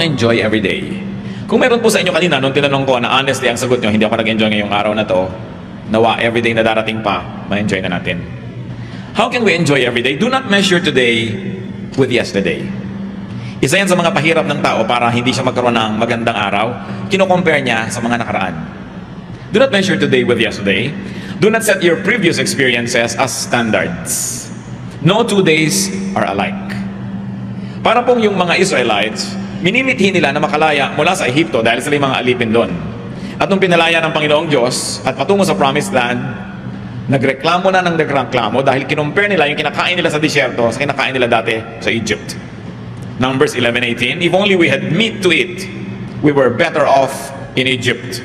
enjoy every day. Kung meron po sa inyo kanina, nung tinanong ko na honestly ang sagot nyo, hindi ako nag-enjoy ngayong araw na to, nawa everyday na darating pa, ma-enjoy na natin. How can we enjoy everyday? Do not measure today with yesterday. Isa yan sa mga pahirap ng tao para hindi siya magkaroon ng magandang araw. Kino-compare niya sa mga nakaraan. Do not measure today with yesterday. Do not set your previous experiences as standards. No 2 days are alike. Para pong yung mga Israelites, minimithi nila na makalaya mula sa Ehipto dahil sila yung mga alipin doon. At nung pinalaya ng Panginoong Diyos at patungo sa Promised Land, nagreklamo na ng nagreklamo dahil kinumpare nila yung kinakain nila sa disyerto sa kinakain nila dati sa Egypt. Numbers 11:18, if only we had meat to eat, we were better off in Egypt.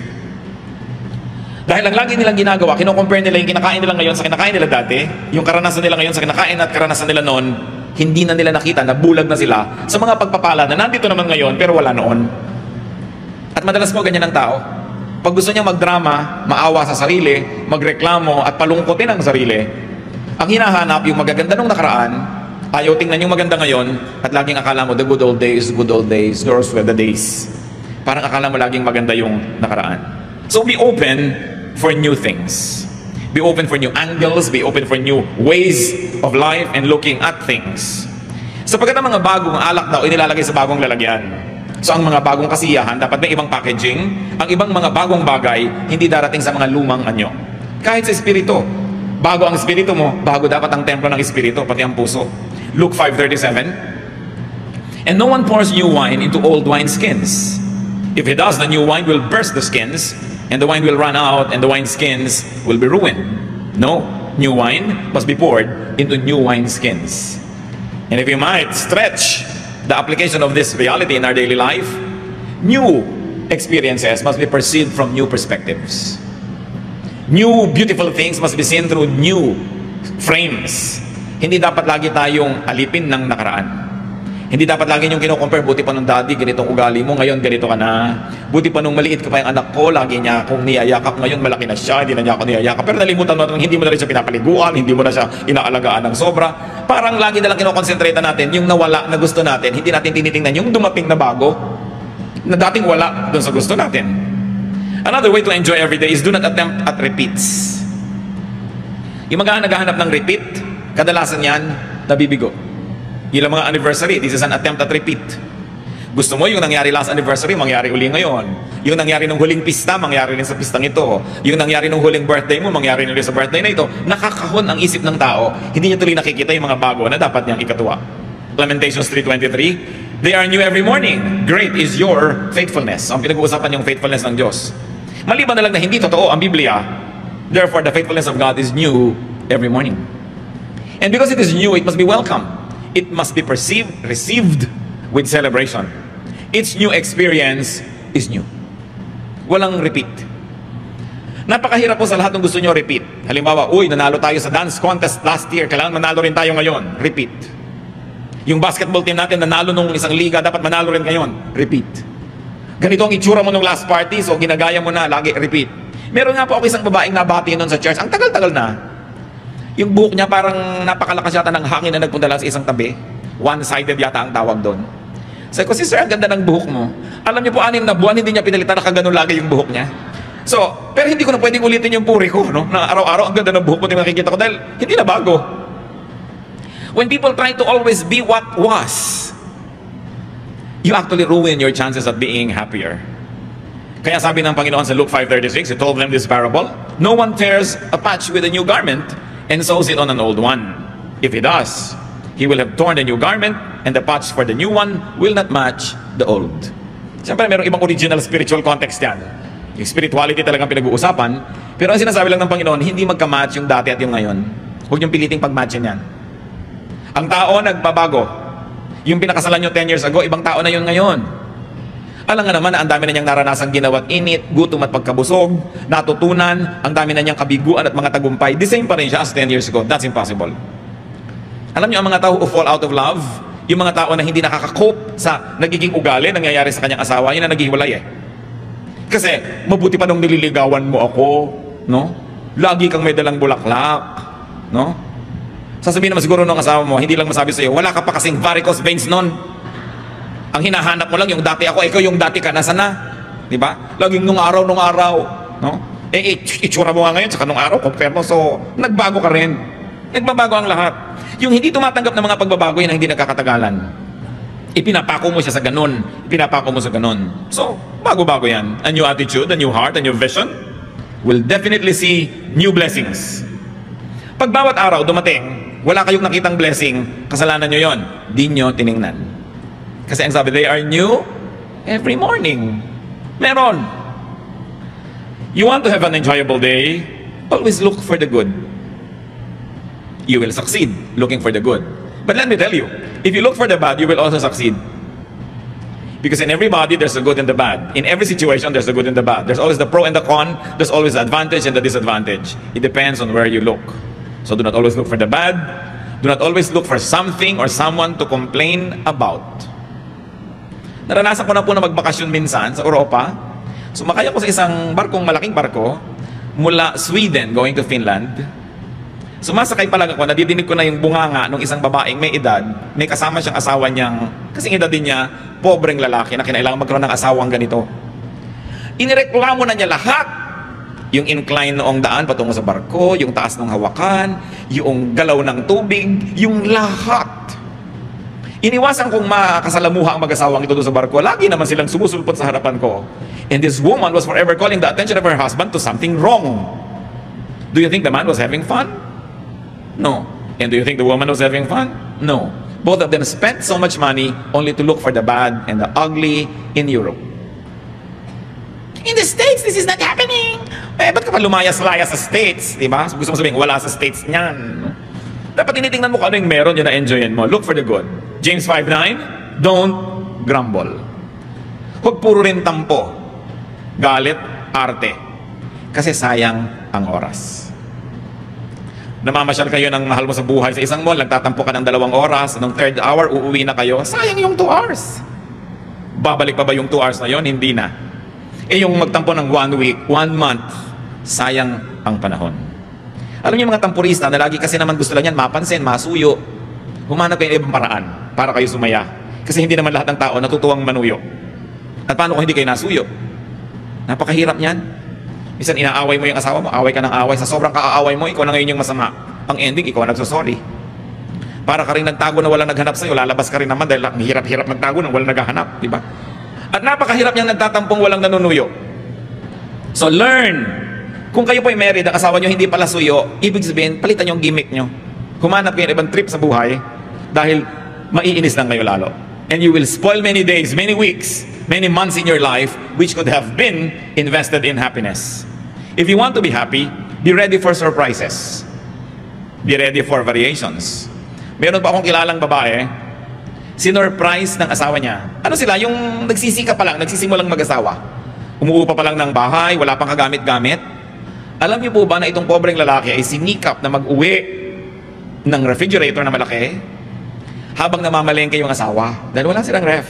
Dahil ang lagi nilang ginagawa, kinukompare nila yung kinakain nila ngayon sa kinakain nila dati, yung karanasan nila ngayon sa kinakain at karanasan nila noon, hindi na nila nakita na bulag na sila sa mga pagpapala na nandito naman ngayon pero wala noon. At madalas po ganyan ang tao. Pag gusto niya magdrama, maawa sa sarili, magreklamo at palungkotin ang sarili, ang hinahanap yung magaganda nung nakaraan, ayaw tingnan yung maganda ngayon at laging akala mo the good old days, those were the days. Parang akala mo laging maganda yung nakaraan. So be open for new things. Be open for new angles, be open for new ways of life and looking at things. Sapagkat ang mga bagong alak daw inilalagay sa bagong lalagyan. So ang mga bagong kasiyahan dapat may ibang packaging. Ang ibang mga bagong bagay hindi darating sa mga lumang anyo. Kahit sa espiritu, bago ang espiritu mo, bago dapat ang templo ng espiritu, pati ang puso. Luke 5:37. And no one pours new wine into old wineskins. If he does, the new wine will burst the skins, and the wine will run out, and the wineskins will be ruined. No, new wine must be poured into new wineskins. And if you might stretch the application of this reality in our daily life, new experiences must be perceived from new perspectives. New beautiful things must be seen through new frames. Hindi dapat lagi tayong alipin ng nakaraan. Hindi dapat lagi yung kino-compare, buti pa nung daddy, ganitong ugali mo, ngayon ganito ka na. Buti pa nung maliit ka pa yung anak ko, lagi niya akong niyayakap, ngayon malaki na siya, hindi na niya ako niyayakap. Pero nalimutan mo na hindi mo na rin siya pinapaliguan, hindi mo na siya inaalagaan ng sobra. Parang lagi na lang kinokonsentrate natin yung nawala na gusto natin, hindi natin tinitingnan yung dumating na bago, na dating wala dun sa gusto natin. Another way to enjoy every day is do not attempt at repeats. Yung mga naghahanap ng repeat, kadalasan yan, nabibigo. Yung mga anniversary, this is an attempt at repeat. Gusto mo yung nangyari last anniversary, mangyari uli ngayon. Yung nangyari nung huling pista, mangyari rin sa pistang ito. Yung nangyari nung huling birthday mo, mangyari rin sa birthday na ito. Nakakahon ang isip ng tao, hindi niya tuloy nakikita yung mga bago na dapat niyang ikatuwa. Lamentations 3:23, they are new every morning. Great is your faithfulness. Ang pinag-uusapan yung faithfulness ng Diyos. Maliban na lang na hindi totoo ang Biblia, therefore the faithfulness of God is new every morning. And because it is new, it must be welcome. It must be received with celebration. Its new experience is new. Walang repeat. Napakahirap po sa lahat ng gusto nyo repeat. Halimbawa, uy, nanalo tayo sa dance contest last year, kailangan manalo rin tayo ngayon. Repeat. Yung basketball team natin, nanalo nung isang liga, dapat manalo rin ngayon. Repeat. Ganito ang itsura mo nung last party, so ginagaya mo na, lagi repeat. Meron nga po ako isang babaeng nabati nun sa church. Ang tagal-tagal na. Yung buhok niya parang napakalakas yata ng hangin na nagpunta lang sa isang tabi. One-sided yata ang tawag doon. Sabi ko, sister, ang ganda ng buhok mo. Alam niyo po, 6 na buwan, hindi niya pinalitan, nakaganon lagi yung buhok niya. So, pero hindi ko na pwedeng ulitin yung puri ko, no? Na araw-araw, ang ganda ng buhok mo, hindi makikita ko, dahil hindi na bago. When people try to always be what was, you actually ruin your chances of being happier. Kaya sabi ng Panginoon sa Luke 5:36, He told them this parable, no one tears a patch with a new garment, and sews it on an old one. If he does, he will have torn the new garment, and the patch for the new one will not match the old. Siyempre, mayroong ibang original spiritual context yan. Yung spirituality talagang pinag-uusapan. Pero ang sinasabi lang ng Panginoon, hindi magka-match yung dati at yung ngayon. Huwag yung piliting pag-matchin yan. Ang tao nagbabago. Yung pinakasalan nyo 10 years ago, ibang tao na yun ngayon. Alam nga naman na ang dami na niyang naranasang ginawa't init, gutom at pagkabusog, natutunan, ang dami na niyang kabiguan at mga tagumpay. The same pa rin siya as 10 years ago. That's impossible. Alam niyo, ang mga tao who fall out of love, yung mga tao na hindi nakaka-cope sa nagiging ugali, nangyayari sa kanyang asawa, yun na naghihiwalay eh. Kasi, mabuti pa nung nililigawan mo ako, no? Lagi kang may dalang bulaklak, no? Sasabihin naman siguro ng asawa mo, hindi lang masabi sa'yo, wala ka pa kasing varicose veins nun. Ang hinahanap mo lang yung dati ako, ikaw yung dati ka, nasa na? Di ba? Laging nung araw, no? Itsura mo nga ngayon, saka nung araw, compare mo, so, nagbago ka rin. Nagbabago ang lahat. Yung hindi tumatanggap ng mga pagbabago, yun ang hindi nagkakatagalan. Ipinapako mo siya sa ganun. Ipinapako mo sa ganun. So, bago-bago yan. A new attitude, a new heart, a new vision will definitely see new blessings. Pag bawat araw dumating, wala kayong nakitang blessing, kasalanan nyo yon. Di nyo tiningnan. Kasi ang sabi, they are new every morning. Meron. You want to have an enjoyable day, always look for the good. You will succeed looking for the good. But let me tell you, if you look for the bad, you will also succeed. Because in everybody, there's the good and the bad. In every situation, there's the good and the bad. There's always the pro and the con. There's always the advantage and the disadvantage. It depends on where you look. So do not always look for the bad. Do not always look for something or someone to complain about. Naranasan ko na po na magbakasyon minsan sa Europa. Sumakay ako sa isang malaking barko, mula Sweden going to Finland. Sumasakay pa lang ako, nadidinig ko na yung bunganga ng isang babaeng may edad, may kasama siyang asawa niyang, kasing edad din niya, pobreng lalaki na kinailangan magkaroon ng asawang ganito. Inireklamo na niya lahat. Yung incline noong daan patungo sa barko, yung taas ng hawakan, yung galaw ng tubig, yung lahat. Iniwasan kong makasalamuha ang mag-asawang ito doon sa barko. Lagi naman silang sumusulpot sa harapan ko. And this woman was forever calling the attention of her husband to something wrong. Do you think the man was having fun? No. And do you think the woman was having fun? No. Both of them spent so much money only to look for the bad and the ugly in Europe. In the States, this is not happening. Ba't ka pa lumayas-layas sa States? Diba? Gusto mo sabihin, wala sa States niyan. Dapat tinitingnan mo kung ano yung meron yun na enjoyin mo. Look for the good. James 5:9, don't grumble. Huwag puro rin tampo. Galit, arte. Kasi sayang ang oras. Namamasyal kayo ng mahal mo sa buhay sa isang mall, nagtatampo ka ng 2 oras, nung 3rd hour, uuwi na kayo, sayang yung 2 hours. Babalik pa ba yung 2 hours na yon? Hindi na. Yung magtampo ng 1 week, 1 month, sayang ang panahon. Alam niyo mga tampurista na lagi kasi naman gusto lang yan mapansin, masuyo. Humanap kayo ng ibang paraan para kayo sumaya. Kasi hindi naman lahat ng tao natutuwang manuyo. At paano kung hindi kayo nasuyo? Napakahirap niyan. Minsan inaaway mo yung asawa mo, away ka ng away. Sa sobrang kaaaway mo, ikaw na ngayon yung masama. Ang ending, ikaw ang nagsosorry. Para ka rin nagtago na walang naghanap sa'yo, lalabas ka rin naman dahil ang hirap-hirap magtago nang walang naghahanap. Diba? At napakahirap niyang nagtatampong walang nanunuyo. So learn. Kung kayo po ay married, ang asawa nyo hindi pala suyo, ibig sabihin, palitan yung gimmick nyo. Humanap kayo ng ibang trip sa buhay dahil maiinis lang kayo lalo. And you will spoil many days, many weeks, many months in your life which could have been invested in happiness. If you want to be happy, be ready for surprises. Be ready for variations. Meron pa akong kilalang babae, sinurprise ng asawa niya. Ano sila? Yung nagsisika pa lang, nagsisimulang mag-asawa. Umuupa pa lang ng bahay, wala pang kagamit-gamit. Alam niyo po ba na itong pobreng lalaki ay sinikap na mag-uwi ng refrigerator na malaki habang namamalengke yung asawa dahil wala silang ref.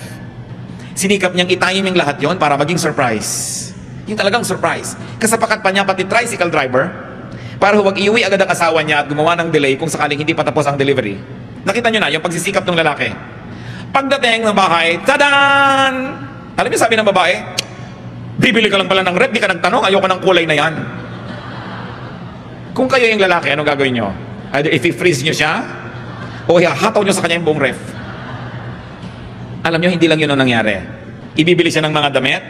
Sinikap niyang itime yung lahat yon para maging surprise. Yung talagang surprise. Kasapakat pa niya pati tricycle driver para huwag iuwi agad ang asawa niya at gumawa ng delay kung sakaling hindi pa tapos ang delivery. Nakita niyo na yung pagsisikap ng lalaki. Pagdating ng bahay, tadan! Alam niyo sabi ng babae, bibili ka lang pala ng ref, di ka nagtanong, ayoko ng kulay na yan. Kung kayo yung lalaki, anong gagawin nyo? Either i-freeze nyo siya, o hataw nyo sa kanya yung buong ref. Alam nyo, hindi lang yun ang nangyari. Ibibili siya ng mga damit,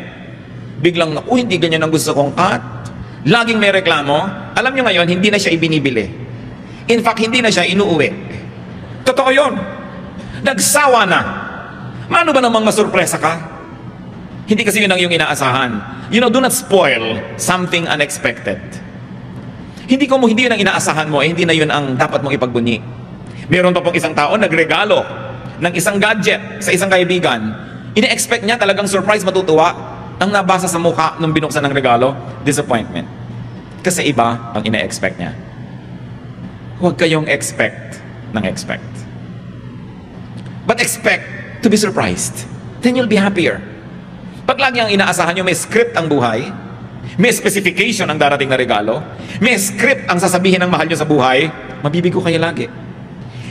biglang, hindi ganyan ang gusto kong cut. Laging may reklamo. Alam nyo ngayon, hindi na siya ibinibili. In fact, hindi na siya inuuwi. Totoo yun. Nagsawa na. Mano ba namang masurpresa ka? Hindi kasi yun ang iyong inaasahan. You know, do not spoil something unexpected. Hindi yun ang inaasahan mo, hindi na yun ang dapat mong ipagbunyi. Meron pa pong isang tao nagregalo ng isang gadget sa isang kaibigan. Ine-expect niya talagang surprise, matutuwa. Ang nabasa sa mukha nung binuksan ng regalo, disappointment. Kasi iba ang ine-expect niya. Huwag kayong expect ng expect. But expect to be surprised. Then you'll be happier. Pag lagi ang inaasahan nyo, may script ang buhay, may specification ang darating na regalo, may script ang sasabihin ng mahal nyo sa buhay, mabibigo kayo lagi.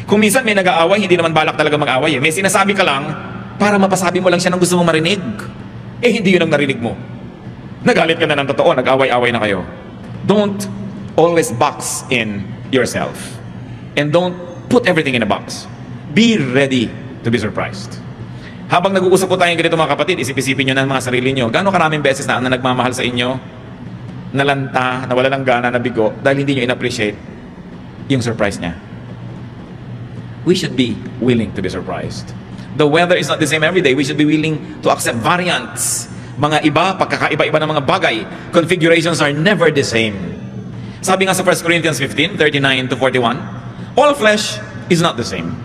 Kung minsan may nag-aaway, hindi naman balak talaga mag-aaway. May sinasabi ka lang, para mapasabi mo lang siya ng gusto mong marinig. Eh, hindi yun ang narinig mo. Nagalit ka na ng totoo, nag-away-away na kayo. Don't always box in yourself. And don't put everything in a box. Be ready to be surprised. Habang nag-uusap po tayong ganito mga kapatid, isip-isipin nyo na mga sarili nyo. Gano'ng karaming beses na ang nagmamahal sa inyo, nalanta, nawala ng gana, nabigo, dahil hindi nyo in-appreciate yung surprise niya. We should be willing to be surprised. The weather is not the same every day. We should be willing to accept variants. Mga iba, pagkakaiba-iba ng mga bagay, configurations are never the same. Sabi nga sa 1 Corinthians 15:39 to 41, all flesh is not the same.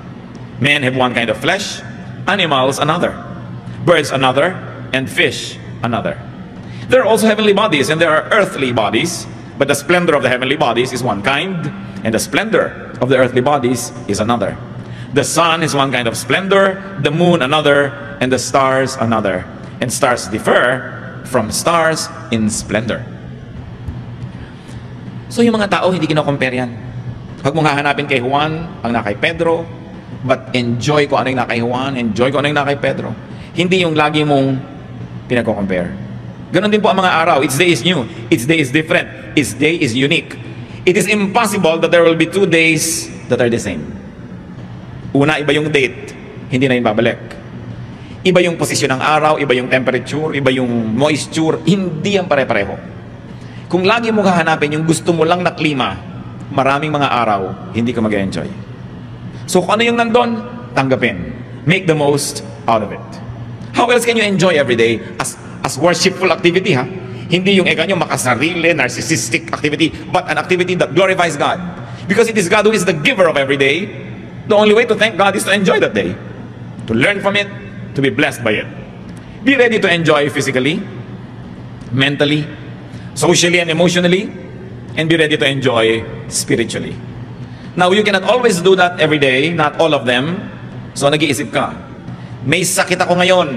Men have one kind of flesh, animals another, birds another, and fish another. There are also heavenly bodies and there are earthly bodies, but the splendor of the heavenly bodies is one kind, and the splendor of the earthly bodies is another. The sun is one kind of splendor, the moon another, and the stars another. And stars differ from stars in splendor. So yung mga tao, hindi kino-compare yan. Huwag mong hahanapin kay Juan ang na kay Pedro, but enjoy ko ano yung na kay Juan, enjoy ko ano yung na kay Pedro. Hindi yung lagi mong pinag-compare. Ganon din po ang mga araw. Each day is new. Each day is different. Each day is unique. It is impossible that there will be 2 days that are the same. Una, iba yung date, hindi na yun babalik. Iba yung posisyon ng araw, iba yung temperature, iba yung moisture, hindi yan pare-pareho. Kung lagi mo hahanapin yung gusto mo lang na klima, maraming mga araw, hindi ka mag-enjoy. So kung ano yung nandun, tanggapin. Make the most out of it. How else can you enjoy every day as worshipful activity, ha? Hindi yung nyo makasarili, narcissistic activity, but an activity that glorifies God. Because it is God who is the giver of every day. The only way to thank God is to enjoy that day. To learn from it, to be blessed by it. Be ready to enjoy physically, mentally, socially and emotionally, and be ready to enjoy spiritually. Now, you cannot always do that every day, not all of them. So, nag-iisip ka, may sakit ako ngayon,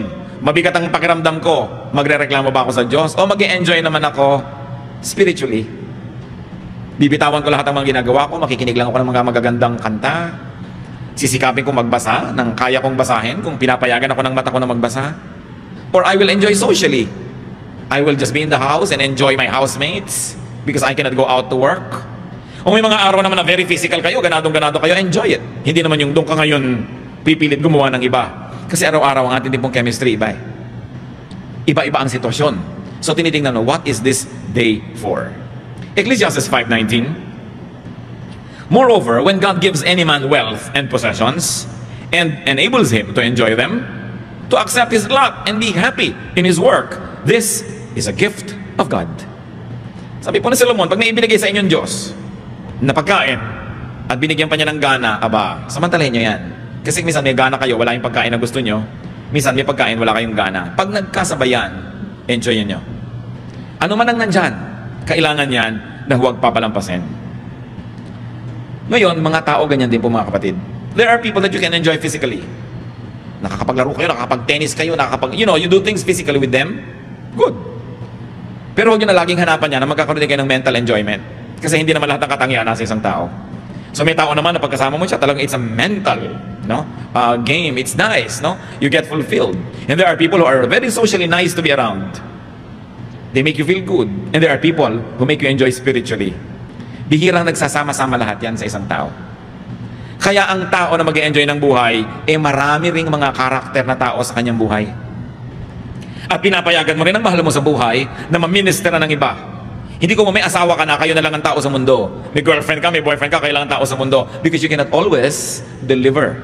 mabigat ang pakiramdam ko, magre-reklamo ba ako sa Diyos? O mag-enjoy naman ako spiritually? Bibitawan ko lahat ng mga ginagawa ko, makikinig lang ako ng mga magagandang kanta, sisikapin kong magbasa ng kaya kong basahin kung pinapayagan ako ng mata ko na magbasa. Or I will enjoy socially. I will just be in the house and enjoy my housemates because I cannot go out to work. O may mga araw naman na very physical kayo, ganadong-ganado kayo, enjoy it. Hindi naman yung doon ka ngayon pipilit gumawa ng iba. Kasi araw-araw ang ating tipong chemistry iba. Iba-iba ang sitwasyon. So tinitingnan mo, what is this day for? Ecclesiastes 5:19. Moreover, when God gives any man wealth and possessions and enables him to enjoy them, to accept his lot and be happy in his work, this is a gift of God. Sabi po ni Solomon, pag may ibinigay sa inyong Diyos na pagkain at binigyan pa niya ng gana, aba, samantalahin nyo yan. Kasi minsan may gana kayo, wala yung pagkain na gusto nyo. Minsan may pagkain, wala kayong gana. Pag nagkasabayan, enjoy nyo. Ano man ang nandyan, kailangan yan na huwag papalampasin. Ngayon, mga tao ganyan din po mga kapatid. There are people that you can enjoy physically. Nakakapaglaro kayo, nakakapag-tennis kayo, you do things physically with them. Good. Pero huwag nyo na laging hanapan niya na magkakaroon din kayo ng mental enjoyment. Kasi hindi naman lahat ng katangian nasa isang tao. So may tao naman na pagkasama mo siya, talagang it's a mental game. It's nice. You get fulfilled. And there are people who are very socially nice to be around. They make you feel good. And there are people who make you enjoy spiritually. Bihirang nagsasama-sama lahat yan sa isang tao. Kaya ang tao na mag-enjoy ng buhay, marami ring mga karakter na tao sa kanyang buhay. At pinapayagan mo rin ang mahal mo sa buhay na maministera ng iba. Hindi ko may asawa ka na, kayo na lang ang tao sa mundo. May girlfriend ka, may boyfriend ka, kayo lang ang tao sa mundo. Because you cannot always deliver.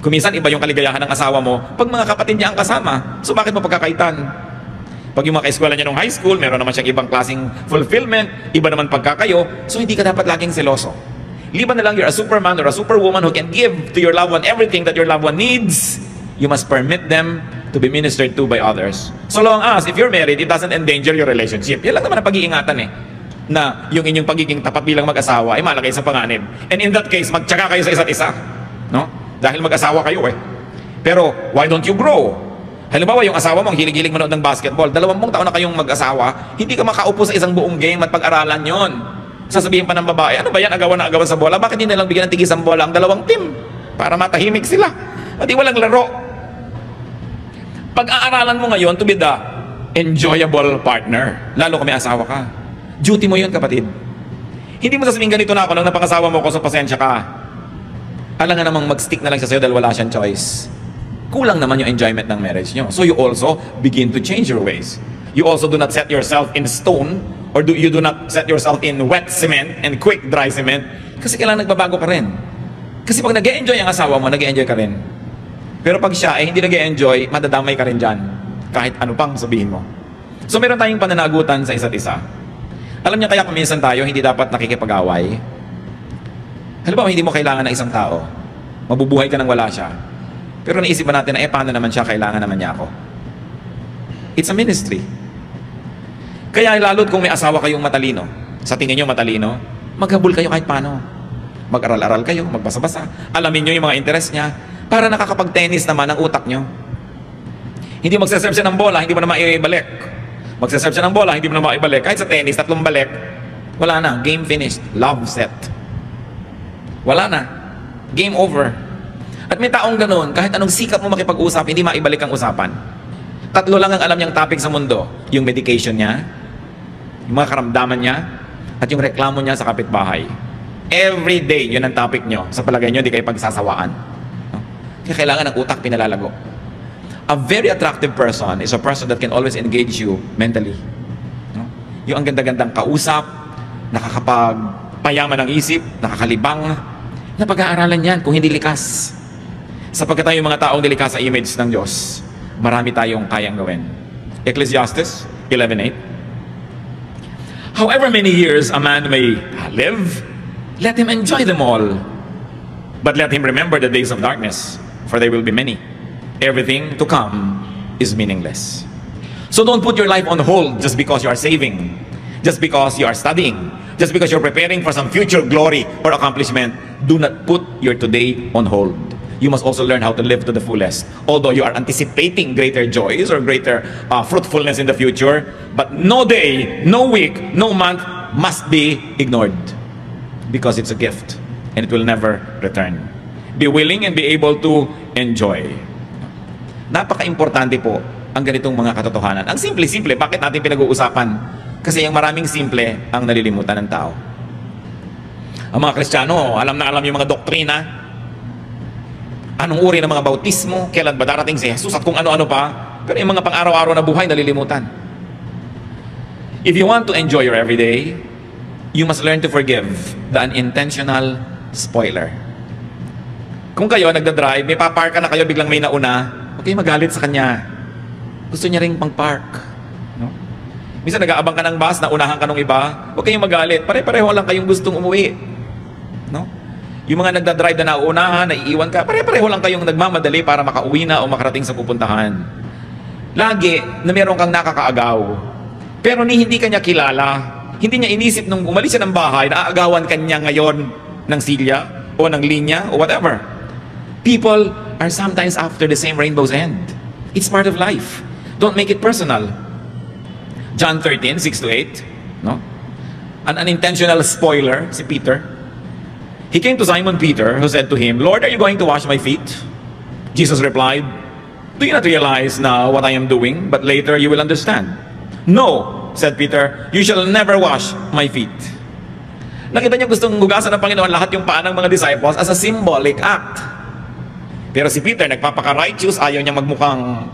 Kung minsan iba yung kaligayahan ng asawa mo, pag mga kapatid niya ang kasama, so bakit mo pagkakaitan? Pag yung mga kaeskwela niya nung high school, meron naman siyang ibang klaseng fulfillment, iba naman pagkakayo, so hindi ka dapat laging seloso. Liban na lang you're a superman or a superwoman who can give to your loved one everything that your loved one needs, you must permit them to be ministered to by others. So long as, if you're married, it doesn't endanger your relationship. Yan lang naman ang pag-iingatan na yung inyong pagiging tapat bilang mag-asawa ay malagay sa panganib. And in that case, magtsaka kayo sa isa't isa. Dahil mag-asawa kayo Pero, why don't you grow? Halimbawa, yung asawa mo, ang hilig-hilig manood ng basketball, 2 taon na kayong mag-asawa, hindi ka makaupo sa isang buong game at pag-aralan yon. Sasabihin pa ng babae, ano ba yan, agawan na agawan sa bola? Bakit hindi nalang bigyan ng tigis ang bola ang 2 team? Para matahimik sila. At di walang laro. Pag-aaralan mo ngayon to be the enjoyable partner, lalo kung may asawa ka. Duty mo yun, kapatid. Hindi mo sasabihin ganito na ako nang napangasawa mo ko, so pasensya ka. Alam nga namang mag-stick na lang siya sa'yo dahil wala siyang choice. Kulang naman yung enjoyment ng marriage nyo. So you also begin to change your ways. You also do not set yourself in stone, or you do not set yourself in wet cement and quick dry cement, kasi kailangan nagbabago ka rin. Kasi pag nag-e-enjoy ang asawa mo, nag-e-enjoy ka rin. Pero pag siya ay hindi nag-e-enjoy, madadamay ka rin dyan. Kahit ano pang sabihin mo. So meron tayong pananagutan sa isa't isa. Alam niya kaya kung minsan tayo hindi dapat nakikipag-away. Halimbawa, hindi mo kailangan ng isang tao. Mabubuhay ka nang wala siya. Pero naisip ba natin na paano naman siya, kailangan naman niya ako. It's a ministry. Kaya lalo't kung may asawa kayong matalino, sa tingin nyo matalino, maghabol kayo kahit paano. Mag-aral-aral kayo, magbasa-basa. Alamin nyo yung mga interest niya para nakakapag-tennis naman ang utak nyo. Hindi magsaserve siya ng bola, hindi mo na maibalik. Magsaserve siya ng bola, hindi mo na maibalik. Kahit sa tennis, 3 balik, wala na. Game finished. Love set. Wala na. Game over. At may taong ganun, kahit anong sikap mo makipag-usap, hindi maibalik ang usapan. 3 lang ang alam niyang topic sa mundo. Yung medication niya, yung mga karamdaman niya, at yung reklamo niya sa kapitbahay. Every day, yun ang topic niyo. Sa palagay niyo, hindi kayo pagsasawaan. Kaya kailangan ng utak pinalalago. A very attractive person is a person that can always engage you mentally. Yung ang ganda-gandang kausap, nakakapagpayaman ng isip, nakakalibang, na pag-aaralan yan kung hindi likas. Sapagkat tayo mga taong likas sa image ng Diyos, marami tayong kayang gawin. Ecclesiastes 11:8. However many years a man may live, let him enjoy them all. But let him remember the days of darkness, for they will be many. Everything to come is meaningless. So don't put your life on hold just because you are saving, just because you are studying, just because you're preparing for some future glory or accomplishment. Do not put your today on hold. You must also learn how to live to the fullest. Although you are anticipating greater joys or greater fruitfulness in the future, but no day, no week, no month must be ignored, because it's a gift and it will never return. Be willing and be able to enjoy. Napaka-importante po ang ganitong mga katotohanan. Ang simple-simple, bakit natin pinag-uusapan? Kasi yung maraming simple ang nalilimutan ng tao. Ang mga Kristiyano, alam na alam yung mga doktrina. Anong uri ng mga bautismo? Kailan ba darating si Jesus? At kung ano-ano pa. Pero yung mga pang-araw-araw na buhay, nalilimutan. If you want to enjoy your everyday, you must learn to forgive the unintentional spoiler. Kung kayo nagda-drive, may papark ka na kayo, biglang may nauna, huwag kayong magalit sa kanya. Gusto niya ring pang-park. No? Minsan nag-aabang ka ng bus, naunahan ka ng iba, huwag kayong magalit. Pare-pareho lang kayong gustong umuwi. No? Yung mga nagda-drive na nauunahan, naiiwan ka, pare-pareho lang kayong nagmamadali para makauwi na o makarating sa pupuntahan. Lagi na meron kang nakakaagaw. Pero hindi ka niya kilala. Hindi niya inisip nung umalis siya ng bahay na aagawan ka niya ngayon ng silya o ng linya o whatever. People are sometimes after the same rainbow's end. It's part of life. Don't make it personal. John 13:6-8, no? An unintentional spoiler, si Peter. He came to Simon Peter, who said to him, "Lord, are you going to wash my feet?" Jesus replied, "Do you not realize now what I am doing, but later you will understand?" "No," said Peter, "you shall never wash my feet." Nakita niyo gustong hugasan ng Panginoon lahat yung paa ng mga disciples as a symbolic act. Pero si Peter, nagpapaka-righteous, ayaw niya magmukhang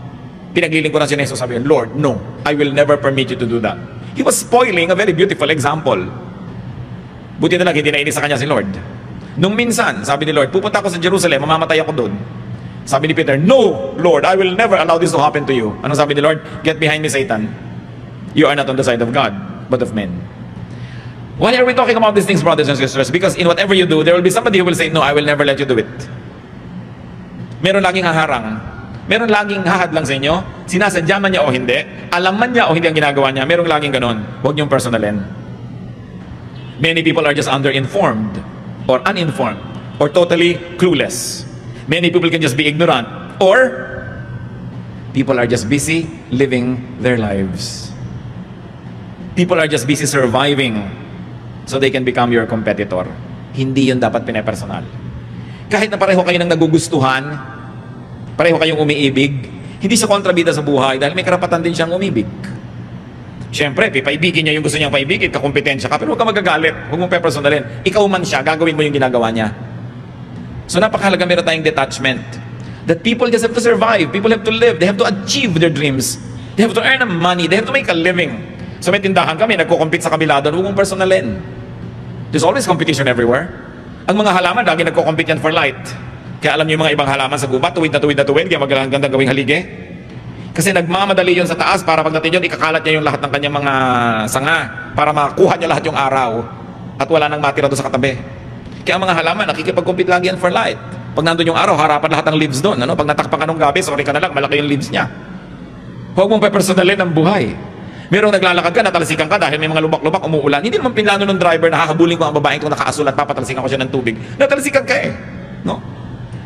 pinaglilingkuran si Jesus. Sabi niya, "Lord, no, I will never permit you to do that." He was spoiling a very beautiful example. Buti na lang, hindi nainis sa kanya si Lord. Nung minsan, sabi ni Lord, pupunta ako sa Jerusalem, mamamatay ako doon. Sabi ni Peter, "No, Lord, I will never allow this to happen to you." Anong sabi ni Lord? "Get behind me, Satan. You are not on the side of God, but of men." Why are we talking about these things, brothers and sisters? Because in whatever you do, there will be somebody who will say, "No, I will never let you do it." Meron laging haharang. Meron laging hahadlang sa inyo. Sinasadya man niya o hindi. Alam man niya o hindi ang ginagawa niya. Meron laging ganon. Huwag niyong personalin. Many people are just underinformed or uninformed or totally clueless. Many people can just be ignorant, or people are just busy living their lives. People are just busy surviving so they can become your competitor. Hindi yun dapat pinepersonal. Kahit na pareho kayo ng nagugustuhan, pareho kayong umiibig, Hindi siya kontrabida sa buhay dahil may karapatan din siyang umibig. Siyempre, pipaibigin niya yung gusto niyang paibigin, kakumpetensya ka, pero huwag ka magagalit, huwag mong pepersonalin. Ikaw man siya, gagawin mo yung ginagawa niya. So napakahalaga meron tayong detachment. That people just have to survive, people have to live, they have to achieve their dreams. They have to earn money, they have to make a living. So may tindahan kami, nagko-compete sa kabila doon, huwag mong personalin. There's always competition everywhere. Ang mga halaman, lagi nagko-compete yan for light. Kaya alam niyo yung mga ibang halaman sa gubat, tuwid na tuwid na tuwid, kaya magandang gawing halige. Kasi nagmamadali yun sa taas para pagdating yun, ikakalat niya yung lahat ng kanyang mga sanga para makuha niya lahat yung araw at wala nang matira doon sa katabi. Kaya ang mga halaman, nakikipag-compete lagi yan for light. Pag nandun yung araw, harapan lahat ng leaves doon. Ano? Pag natakpan ka ng gabi, sorry ka na lang, malaki yung leaves niya. Huwag mong pepersonalin ang buhay. Merong naglalakad ka, natalsikan ka dahil may mga lubak-lubak, umuulan. Hindi naman pinlano ng driver na hahabulin ko ang babaeng kung nakaasul at papatalsikan ko siya ng tubig. Natalsikan ka eh. No?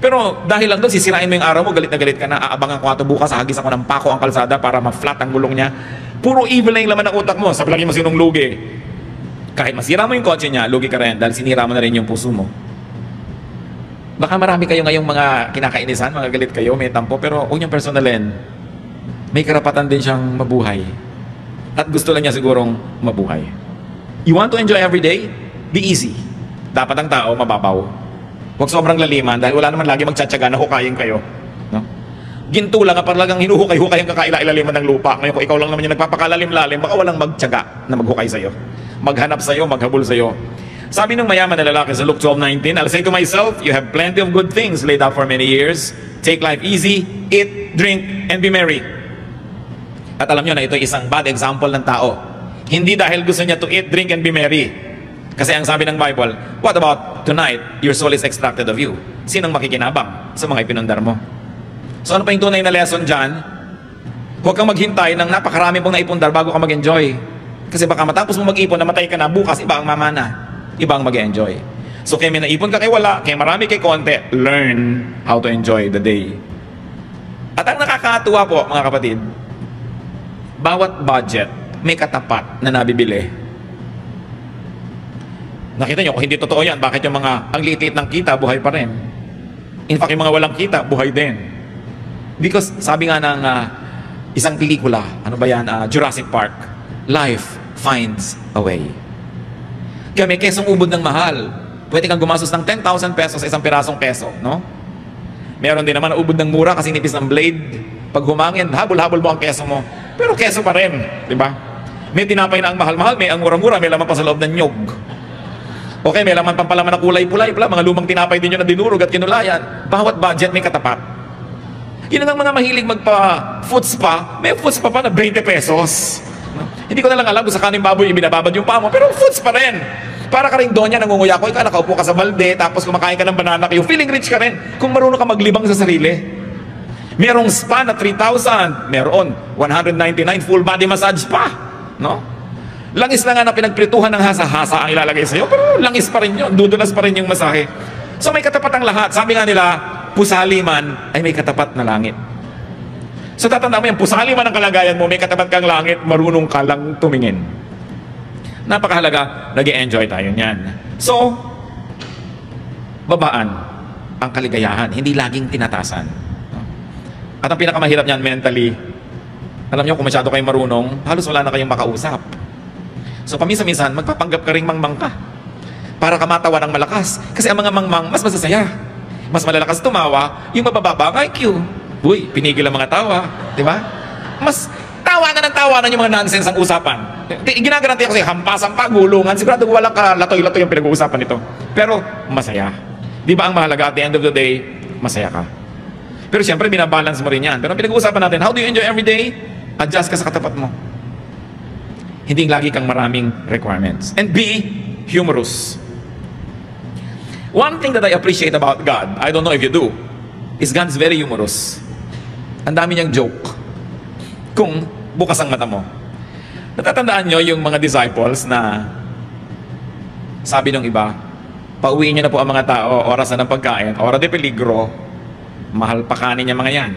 Pero dahil lang doon, sisirain mo yung araw mo, galit na galit ka na, aabangan ko ato bukas, hagis ako ng pako ang kalsada para ma-flat ang gulong niya. Puro evil na yung laman ng utak mo, sa palagi mo sinong lugi. Kahit masira mo yung kotse niya, lugi ka rin dahil sinira mo na rin yung puso mo. Baka marami kayo ngayong mga kinakainisan, mga galit kayo, may tampo, pero huwag niyong personalin. May karapatan din siyang mabuhay. At gusto lang niya sigurong mabuhay. You want to enjoy every day? Be easy. Dapat ang tao mababaw. Huwag sobrang laliman dahil wala naman lagi magtsatsaga na hukayin kayo. No? Ginto lang, parang hinuhukay-hukay ang kakaila-ilaliman ng lupa. Ngayon kung ikaw lang naman yung nagpapakalalim-lalim, baka walang magtsaga na maghukay sa'yo. Maghanap sa'yo, maghabol sa'yo. Sabi ng mayaman na lalaki sa Luke 12:19, I'll say to myself, you have plenty of good things laid out for many years. Take life easy, eat, drink, and be merry. At alam nyo na ito isang bad example ng tao. Hindi dahil gusto niya to eat, drink, and be merry. Kasi ang sabi ng Bible, what about tonight, your soul is extracted of you? Sinong makikinabang sa mga ipinundar mo? So ano pa yung tunay na lesson dyan? Huwag kang maghintay ng napakarami pong naipundar bago ka mag-enjoy. Kasi baka matapos mo mag-ipon, namatay ka na, bukas iba ang mamana. Iba ang mag-enjoy. So kaya may naipon ka kay wala, kaya marami kay konti, learn how to enjoy the day. At ang nakakatuwa po, mga kapatid, bawat budget may katapat na nabibili. Nakita nyo, kung hindi totoo yan, bakit yung mga ang liit-liit ng kita, buhay pa rin? In fact, yung mga walang kita, buhay din. Because sabi nga ng isang pelikula, ano ba yan, Jurassic Park, life finds a way. Kaya may kesong ubod ng mahal. Pwede kang gumastos ng 10,000 pesos sa isang pirasong keso, no? Meron din naman na ubod ng mura kasi nipis ng blade. Pag humangin, habol-habol mo ang keso mo. Pero keso pa rin, di ba? May tinapay na ang mahal-mahal, may ang mura-mura, may laman pa sa loob ng nyog. Okay, may laman pampalaman na kulay-pulay pala, mga lumang tinapay din yun na dinurog at kinulayan. Bawat budget may katapat. Yun ang mga mahilig magpa-food spa, may food spa pa na 20 pesos. No? Hindi ko na lang alam kung sa kaning baboy ibinababad yung paa mo, pero food spa rin. Para ka rin doon yan, nangunguya ko, ikaw nakaupo ka sa balde, tapos kumakain ka ng banana kayo, feeling rich ka rin kung marunong ka maglibang sa sarili. Merong spa na 3,000, meron 199 full body massage pa. No? Langis na nga na pinagprituhan ng hasa-hasa ang ilalagay sa'yo, pero langis pa rin yun, dudulas pa rin yung masahe. So may katapat ang lahat. Sabi nga nila, pusali man ay may katapat na langit. So tatanda mo yan, pusali man ang kalagayan mo, may katapat kang langit, marunong ka lang tumingin. Napakahalaga, nag-i-enjoy tayo niyan. So, babaan ang kaligayahan, hindi laging tinatasan. At ang pinakamahirap niyan mentally, alam niyo kung masyado kayong marunong, halos wala na kayong makausap. So paminsan-minsan, magpapanggap ka ring mangmang ka para ka matawa ng malakas. Kasi ang mga mangmang, mas masasaya. Mas malalakas tumawa, yung mabababa ang IQ. Uy, pinigil ang mga tawa. Di ba? Mas tawanan ng tawanan yung mga nonsense ang usapan. Ginagaranti ako sa'yo, hampasan pa, gulungan. Sigurado walang kalatoy-latoy yung pinag-uusapan nito. Pero, masaya. Di ba ang mahalaga at the end of the day, masaya ka. Pero siyempre, binabalance mo rin yan. Pero pinag-uusapan natin, how do you enjoy every day? Adjust ka sa katapat mo. Hindi lagi kang maraming requirements. And be humorous. One thing that I appreciate about God, I don't know if you do, is God's very humorous. Ang dami niyang joke. Kung bukas ang mata mo. Natatandaan nyo yung mga disciples na sabi ng iba, pauwiin nyo na po ang mga tao, oras na ng pagkain, oras de peligro, mahal pa kanin niya mga yan.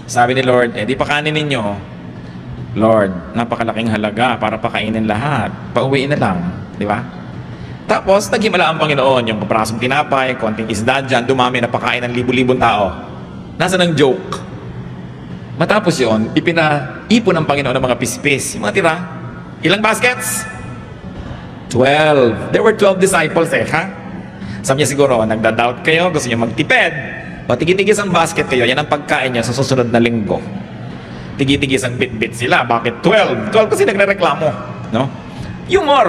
Sabi ni Lord, di pa kanin ninyo, Lord, napakalaking halaga para pakainin lahat. Pauwiin na lang. Di ba? Tapos, naghimala ang Panginoon. Yung paprasong tinapay, konting isda dyan, dumami na pakain ng libu-libong tao. Nasaan ang joke? Matapos yun, ipinaipon ng Panginoon ng mga pispis. Yung mga tira, ilang baskets? 12. There were 12 disciples ha? Sabi niya siguro, nagda-doubt kayo, gusto niyo magtipid. O tigi-tigis ang basket kayo, yan ang pagkain niya sa susunod na linggo. Tigi-tigis ang bit-bit sila. Bakit 12? 12 kasi nagre-reklamo. No? Humor.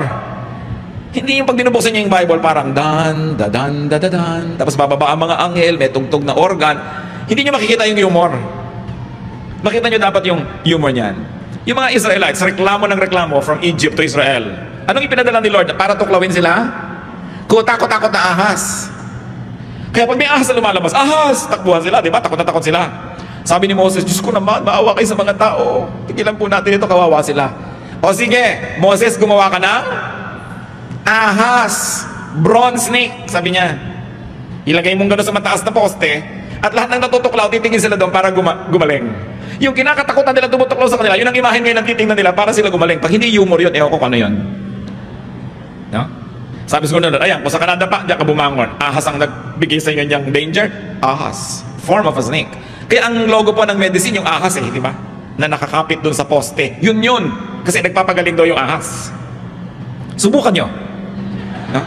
Hindi yung pag binubuksan niyo yung Bible, parang dan, dadan, dadadan. Tapos bababa ang mga anghel, may tugtog na organ. Hindi niyo makikita yung humor. Makita niyo dapat yung humor niyan. Yung mga Israelites, reklamo ng reklamo from Egypt to Israel. Anong ipinadala ni Lord? Para tuklawin sila? Takot-takot na ahas. Kaya pag may ahas na lumalabas, ahas! Takbuhan sila, di ba? Takot na takot sila. Sabi ni Moses, Diyos ko naman, maawa kayo sa mga tao. Tigilan po natin ito, kawawa sila. O sige, Moses, gumawa ka ng ahas. Bronze snake, sabi niya. Ilagay mong gano'n sa mataas na poste, at lahat ng natutuklaw, titingin sila doon para gumaling. Yung kinakatakutan nila tumutuklaw sa kanila, yun ang imahen ngayon ang titingnan nila para sila gumaling. Pag hindi humor yun, ewan ko kung ano yun. No? Sabi sa nila, ayan, kung sa Canada pa, diyan ka bumangon. Ahas ang nagbigay sa inyo niyang danger. Ahas. Form of a snake. Kaya ang logo po ng medicine, yung ahas di ba? Na nakakapit doon sa poste. Yun. Kasi nagpapagaling daw yung ahas. Subukan nyo. No?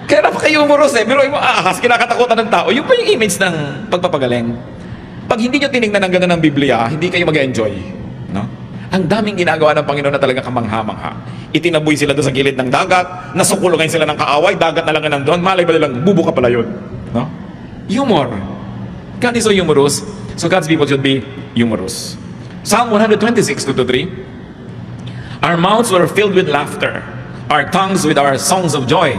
Kaya napaka-humorous Pero yung ahas, kinakatakutan ng tao. Yun pa yung image ng pagpapagaling. Pag hindi nyo tinignan ng gano'n ng Biblia, hindi kayo mag-enjoy. No? Ang daming ginagawa ng Panginoon na talaga kamangha-mangha. Itinaboy sila doon sa gilid ng dagat, nasukulungan sila ng kaaway, dagat na lang nandun, malay ba nilang bubuka pala yun. No? Humor. God is so humorous, so God's people should be humorous. Psalm 126, 2-3. Our mouths were filled with laughter, our tongues with our songs of joy.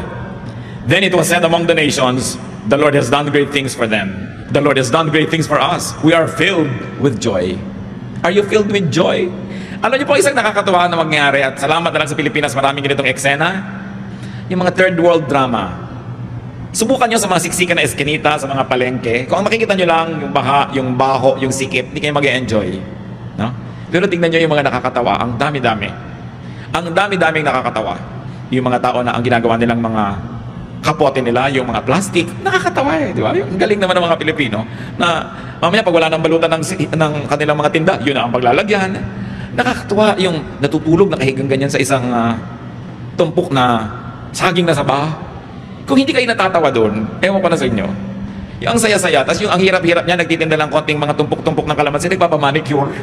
Then it was said among the nations, the Lord has done great things for them. The Lord has done great things for us. We are filled with joy. Are you filled with joy? Alam niyo po isang nakakatuwa na mangyari, at salamat na lang sa Pilipinas, maraming ganitong eksena. Yung mga third world drama. Subukan nyo sa mga siksikan na eskinita, sa mga palengke. Kung makikita nyo lang yung baha, yung baho, yung sikip, hindi kayo mag-enjoy. No? Pero tingnan nyo yung mga nakakatawa. Ang dami-dami. Ang dami-daming nakakatawa. Yung mga tao na ang ginagawa nilang mga kapote nila, yung mga plastic, nakakatawa di ba? Yung galing naman ng mga Pilipino na mamaya pag wala ng balutan ng kanilang mga tinda, yun na ang paglalagyan. Nakakatuwa yung natutulog, nakahigang ganyan sa isang tumpok na saging na saba. Kung hindi kayo natatawa doon, ewan pa na sa inyo. Yung ang saya-saya, tapos yung ang hirap-hirap niya, nagtitinda lang konting mga tumpok-tumpok ng kalamansi, nagpapamanicure.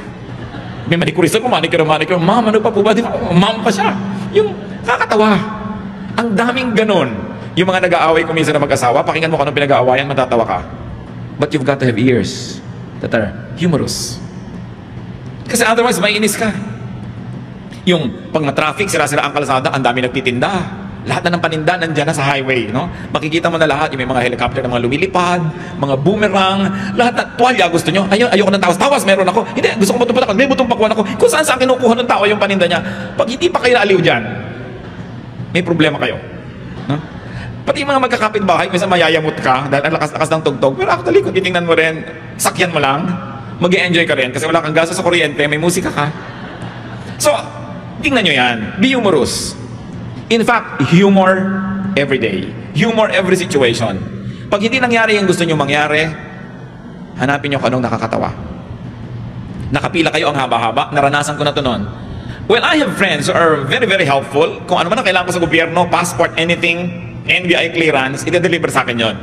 May manicurista ko, manicure. Ma'am, ano pa po ba? Ma'am pa siya. Yung kakatawa. Ang daming ganon. Yung mga nag-aaway kung minsan na mag-asawa, pakinggan mo kung anong pinag-aawayan, matatawa ka. But you've got to have ears that are humorous. Kasi otherwise, may inis ka. Yung pag na-traffic, sira-sira ang kalsada, ang dami nagtitinda. Lahat na ng paninda nandyan na sa highway, no? Makikita mo na lahat, yung may mga helicopter na mga lumilipad, mga boomerang, lahat na tuwalya gusto nyo. Ayoko ng tawas. Tawas, meron ako. Hindi, gusto ko matumpatak. May butong pakuan ako. Kung saan kinukuha ng tao yung paninda niya. Pag hindi pa kayo naaliw dyan, may problema kayo. No? Pati yung mga magkakapit bahay, minsan mayayamot ka dahil ang lakas-lakas ng tugtog. Pero actually, kung titingnan mo rin, sakyan mo lang, mag-e-enjoy ka rin kasi wala kang gastos sa kuryente, may musika ka. So, tingnan nyo yan. Be humorous. In fact, humor every day. Humor every situation. Pag hindi nangyari yung gusto nyo mangyari, hanapin nyo kung anong nakakatawa. Nakapila kayo ang haba-haba, naranasan ko na to noon. Well, I have friends who are very, very helpful. Kung ano man ang kailangan ko sa gobyerno, passport, anything, NBI clearance, iti-deliver sa akin yon.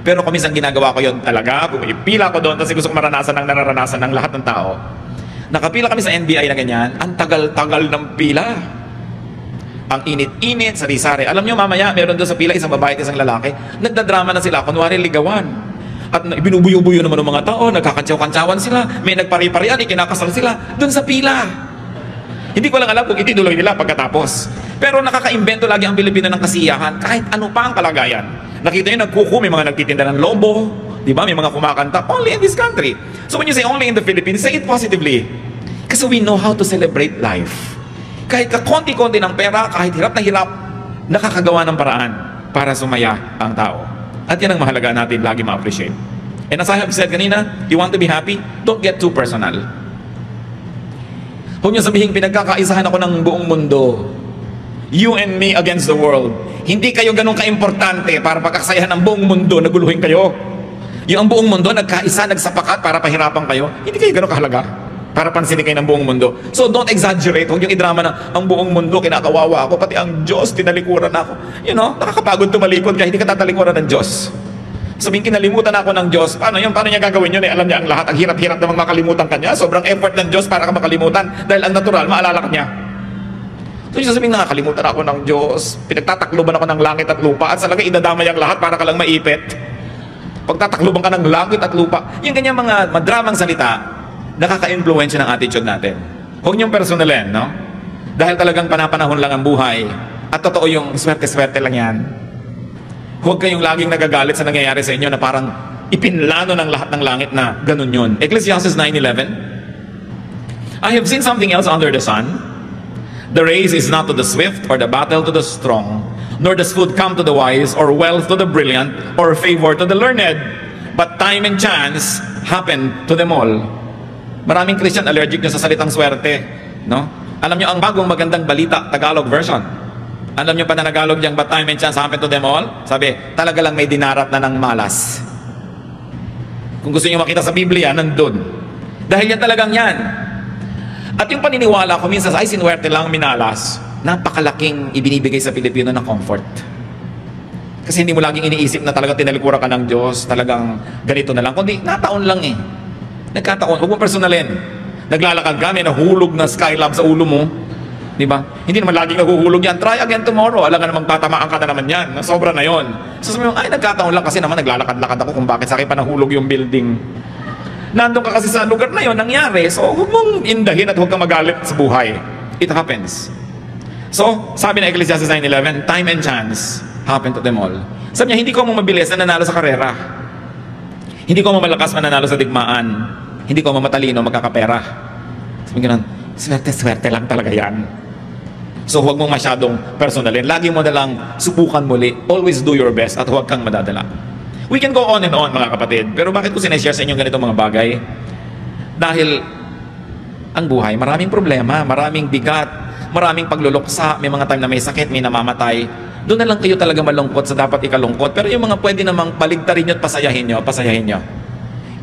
Pero kung minsan ginagawa ko yon talaga, pumipila ko doon kasi gusto ko maranasan ng nararanasan ng lahat ng tao. Nakapila kami sa NBI na ganyan, ang tagal-tagal ng pila. Ang init-init, sari-sari. Alam nyo, mamaya, meron doon sa pila, isang babae at isang lalaki, nagdadrama na sila, kunwari ligawan. At binubuyo-buyo naman ng mga tao, nagkakantsaw-kantsawan sila, may nagpari-parian, ikinakasal sila, doon sa pila. Hindi ko lang alam kung itinuloy nila pagkatapos. Pero nakaka-imbento lagi ang Pilipino ng kasiyahan, kahit ano pa ang kalagayan. Nakita nyo, nagkuku, may mga nagtitinda ng lobo, di ba? May mga kumakanta, only in this country. So when you say only in the Philippines, say it positively. Kasi we know how to celebrate life. Kahit konti-konti ng pera, kahit hirap na hirap, nakakagawa ng paraan para sumaya ang tao. At yan ang mahalaga natin lagi ma-appreciate. And as I have said kanina, you want to be happy? Don't get too personal. Huwag niyo sabihin, pinagkakaisahan ako ng buong mundo. You and me against the world. Hindi kayo ganun ka-importante para pagkakasayahan ng buong mundo na guluhin kayo. Yung ang buong mundo, nagkaisa, nagsapakat para pahirapan kayo, hindi kayo gano'ng kahalaga para pansinin kayo ng buong mundo. So don't exaggerate. Huwag yung idrama na ang buong mundo, kinakawawa ako, pati ang Diyos, tinalikuran ako. You know, nakakapagod tumalikod kaya hindi ka tatalikuran ng Diyos. Sabihin, kinalimutan ako ng Diyos. Paano yun? Paano niya gagawin yun? Alam niya ang lahat. Ang hirap-hirap namang makalimutan ka niya. Sobrang effort ng Diyos para ka makalimutan. Dahil ang natural, maalala ka niya. So yung sasabihin, nakakalimutan ako ng Diyos. Pinagtatakloban ako ng langit at lupa. At salaga, idadamay ang lahat para ka lang maipit. Pagtatakloban ka ng langit at lupa. Yung ganyan mga madramang salita, nakaka-influensya ng attitude natin. Huwag niyong personalin, no? Dahil talagang panapanahon lang ang buhay. At totoo yung swerte-swerte lang yan. Huwag kayong laging nagagalit sa nangyayari sa inyo na parang ipinlano ng lahat ng langit na ganun yun. Ecclesiastes 9:11, I have seen something else under the sun. The race is not to the swift or the battle to the strong, nor does food come to the wise or wealth to the brilliant or favor to the learned. But time and chance happen to them all. Maraming Christian allergic na sa salitang swerte. No? Alam nyo, ang bagong magandang balita, Tagalog version. Alam nyo pa na Tagalog yung but time and chance happen to them all? Sabi, talaga lang may dinarat na ng malas. Kung gusto nyo makita sa Biblia, nandun. Dahil yan talagang yan. At yung paniniwala ko minsan, ay sinuwerte lang minalas, napakalaking ibinibigay sa Pilipino na comfort. Kasi hindi mo laging iniisip na talagang tinalikura ka ng Diyos, talagang ganito na lang. Kundi, nataon lang eh. Nagkataon, huwag mo personalin. Naglalakad ka, may nahulog na Skylab sa ulo mo. Diba? Hindi naman laging nahuhulog yan. Try again tomorrow. Alam ka namang tatamaan ka na naman yan. Sobra na yon. So sabi mo, ay nagkataon lang kasi naman naglalakad-lakad ako kung bakit sa akin pa nahulog yung building. Nandun ka kasi sa lugar na yon, nangyari. So huwag mong indahin at huwag kang magalit sa buhay. It happens. So, sabi na Ecclesiastes 9:11, time and chance happen to them all. Sabi niya, hindi ko mo mabilis na nanalo sa karera. Hindi ko mo malakas mananalo sa digmaan. Hindi ko mo matalino magkakapera. Sabi nga, swerte-swerte lang talaga yan. So huwag mong masyadong personalin. Lagi mo na lang subukan muli. Always do your best at huwag kang madadala. We can go on and on mga kapatid. Pero bakit ko sineshare sa inyo ganitong mga bagay? Dahil ang buhay, maraming problema, maraming bigat, maraming pagluluksa, may mga time na may sakit, may namamatay. Doon na lang kayo talaga malungkot sa dapat ikalungkot. Pero yung mga pwede namang paligtarin nyo at pasayahin nyo.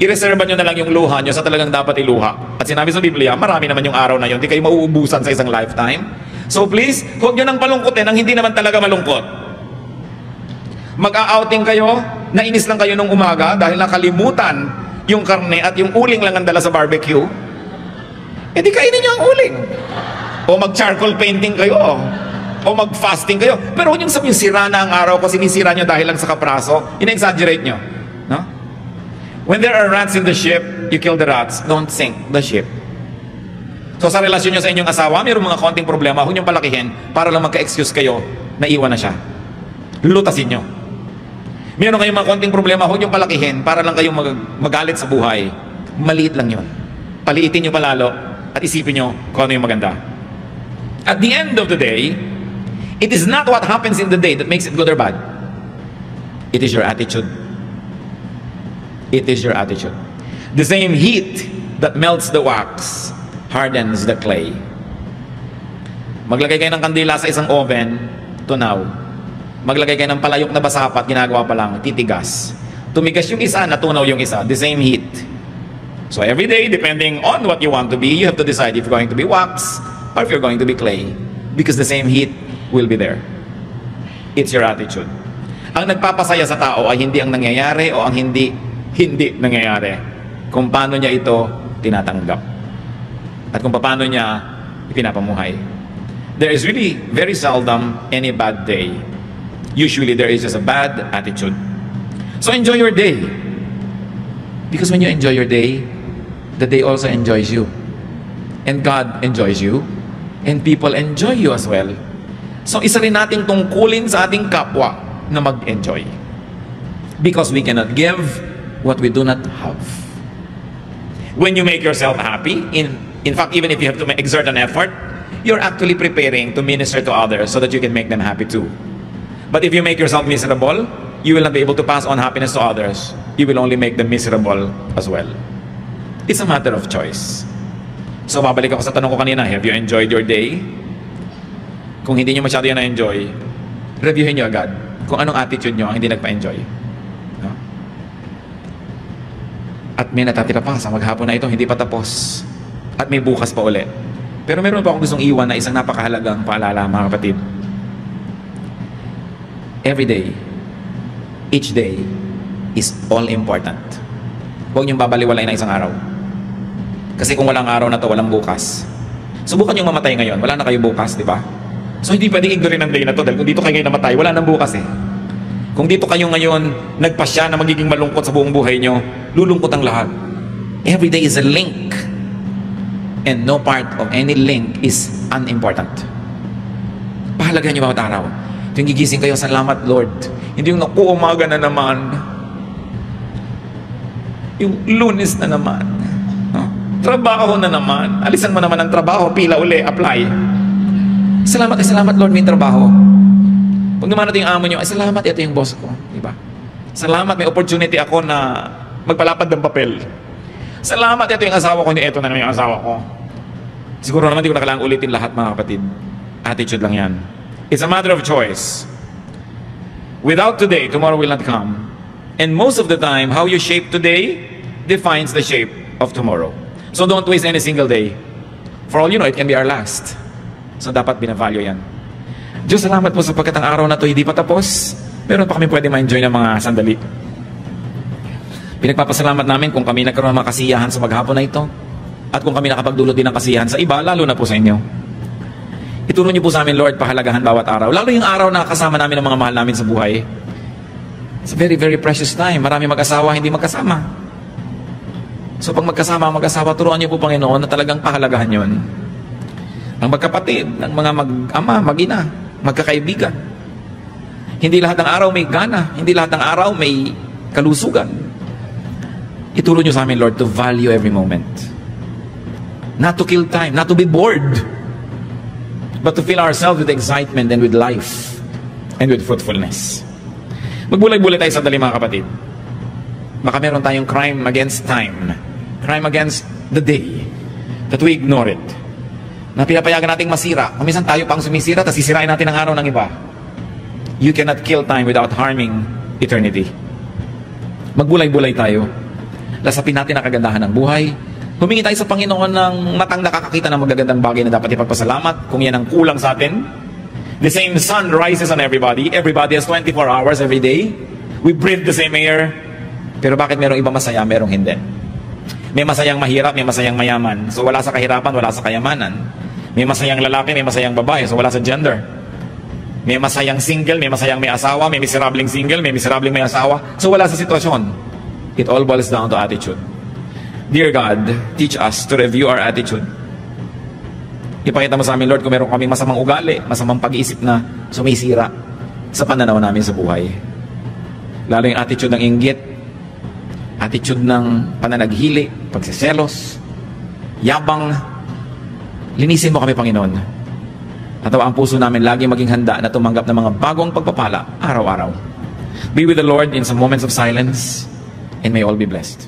I-reserve nyo na lang yung luha nyo sa talagang dapat iluha. At sinabi sa Biblia, marami naman yung araw na yun. Hindi kayo mauubusan sa isang lifetime. So please, huwag nyo nang palungkotin ang hindi naman talaga malungkot. Mag-a-outing kayo, nainis lang kayo nung umaga dahil nakalimutan yung karne at yung uling lang ang dala sa barbecue. Eh di kainin nyo ang uling. O mag-charcoal painting kayo. O mag-fasting kayo. Pero huwag nyo sabihin, sira na ang araw ko, sinisira nyo dahil lang sa kapraso. Ina-exaggerate nyo. No? When there are rats in the ship, you kill the rats. Don't sink the ship. So sa relasyon nyo sa inyong asawa, mayroong mga konting problema, huwag niyong palakihin para lang magka-excuse kayo na iwan na siya. Lutasin nyo. Mayroon kayong mga konting problema, huwag niyong palakihin para lang kayong magalit sa buhay. Maliit lang yun. Paliitin nyo palalo at isipin nyo kung ano yung maganda. At the end of the day, it is not what happens in the day that makes it good or bad. It is your attitude. It is your attitude. The same heat that melts the wax hardens the clay. Maglagay kayo ng kandila sa isang oven, tunaw. Maglagay kayo ng palayok na basapat, ginagawa pa lang, titigas. Tumigas yung isa, natunaw yung isa. The same heat. So every day, depending on what you want to be, you have to decide if you're going to be wax or if you're going to be clay. Because the same heat will be there. It's your attitude. Ang nagpapasaya sa tao ay hindi ang nangyayari o ang hindi nangyayari. Kung paano niya ito tinatanggap. At kung paano niya ipinapamuhay. There is really very seldom any bad day. Usually there is just a bad attitude. So enjoy your day. Because when you enjoy your day, the day also enjoys you. And God enjoys you. And people enjoy you as well. So isa rin nating tungkulin sa ating kapwa na mag-enjoy. Because we cannot give what we do not have. When you make yourself happy, in fact, even if you have to exert an effort, you're actually preparing to minister to others so that you can make them happy too. But if you make yourself miserable, you will not be able to pass on happiness to others. You will only make them miserable as well. It's a matter of choice. So babalik ako sa tanong ko kanina, have you enjoyed your day? Kung hindi nyo masyado yan na-enjoy, reviewin nyo agad kung anong attitude nyo ang hindi nagpa-enjoy. No? At may natatira pa sa maghapon na ito, hindi pa tapos. At may bukas pa ulit. Pero meron pa akong gustong iwan na isang napakahalagang paalala, mga kapatid. Every day, each day, is all important. Huwag niyong babaliwalay na isang araw. Kasi kung walang araw na to, walang bukas. Subukan niyong mamatay ngayon, wala na kayo bukas, di ba? So hindi pwedeng ignorin ang day na to, dahil kung dito kayo ngayon namatay, wala nang bukas eh. Kung dito kayo ngayon nagpasya na magiging malungkot sa buong buhay niyo, lulungkot ang lahat. Every day is a link. And no part of any link is unimportant. Pahalagahan niyo bawat araw. Ito yung gigising kayo, salamat Lord. Hindi yung naku, umaga na naman. Yung Lunes na naman. Trabaho na naman. Alisan mo naman ang trabaho, pila uli, apply. Salamat Lord, may trabaho. Pag naman natin yung amo nyo, ay salamat, ito yung boss ko. Diba? Salamat, may opportunity ako na magpalapad ng papel. Salamat, ito yung asawa ko, hindi ito na naman yung asawa ko. Siguro naman, di ko na kailangang ulitin lahat, mga kapatid. Attitude lang yan. It's a matter of choice. Without today, tomorrow will not come. And most of the time, how you shape today defines the shape of tomorrow. So don't waste any single day. For all you know, it can be our last. So dapat binavalue yan. Diyos, salamat po sapagkat ang araw na to hindi pa tapos. Meron pa kami pwede ma-enjoy ng mga sandali. Pinagpapasalamat namin kung kami nagkaroon ng mga kasiyahan sa maghapon na ito. At kung kami nakapagdulot din ng kasiyahan sa iba, lalo na po sa inyo. Ituro niyo po sa amin, Lord, pahalagahan bawat araw. Lalo yung araw na kasama namin ang mga mahal namin sa buhay. It's a very, very precious time. Marami mag-asawa, hindi magkasama. So pag mag-asawa, turuan niyo po, Panginoon, na talagang pahalagahan yon. Ang magkapatid, ang mga mag-ama, mag-ina, magkakaibigan. Hindi lahat ng araw may gana. Hindi lahat ng araw may kalusugan. Ituro niyo sa amin, Lord, to value every moment. Not to kill time, not to be bored, but to fill ourselves with excitement and with life and with fruitfulness. Magbulay-bulay tayo sandali, mga kapatid. Baka meron tayong crime against time, crime against the day, that we ignore it. Na pinapayagan nating masira. Kung minsan tayo pang sumisira, tapos sisirain natin ang araw ng iba. You cannot kill time without harming eternity. Magbulay-bulay tayo. Lasapin natin ang kagandahan ng buhay. Humingi tayo sa Panginoon ng matang nakakakita ng magagandang bagay na dapat ipagpasalamat kung yan ang kulang sa atin. The same sun rises on everybody. Everybody has 24 hours every day. We breathe the same air. Pero bakit merong iba masaya, merong hindi? May masayang mahirap, may masayang mayaman. So wala sa kahirapan, wala sa kayamanan. May masayang lalaki, may masayang babae. So wala sa gender. May masayang single, may masayang may asawa. May miserabling single, may miserabling may asawa. So wala sa sitwasyon. It all boils down to attitude. Dear God, teach us to review our attitude. Ipakita mo sa amin, Lord, kung meron kaming masamang ugali, masamang pag-iisip na sumisira sa pananaw namin sa buhay. Lalo yung attitude ng inggit, attitude ng pananaghili, pagsiselos, yabang. Linisin mo kami, Panginoon. At ang puso namin lagi maging handa na tumanggap ng mga bagong pagpapala araw-araw. Be with the Lord in some moments of silence, and may all be blessed.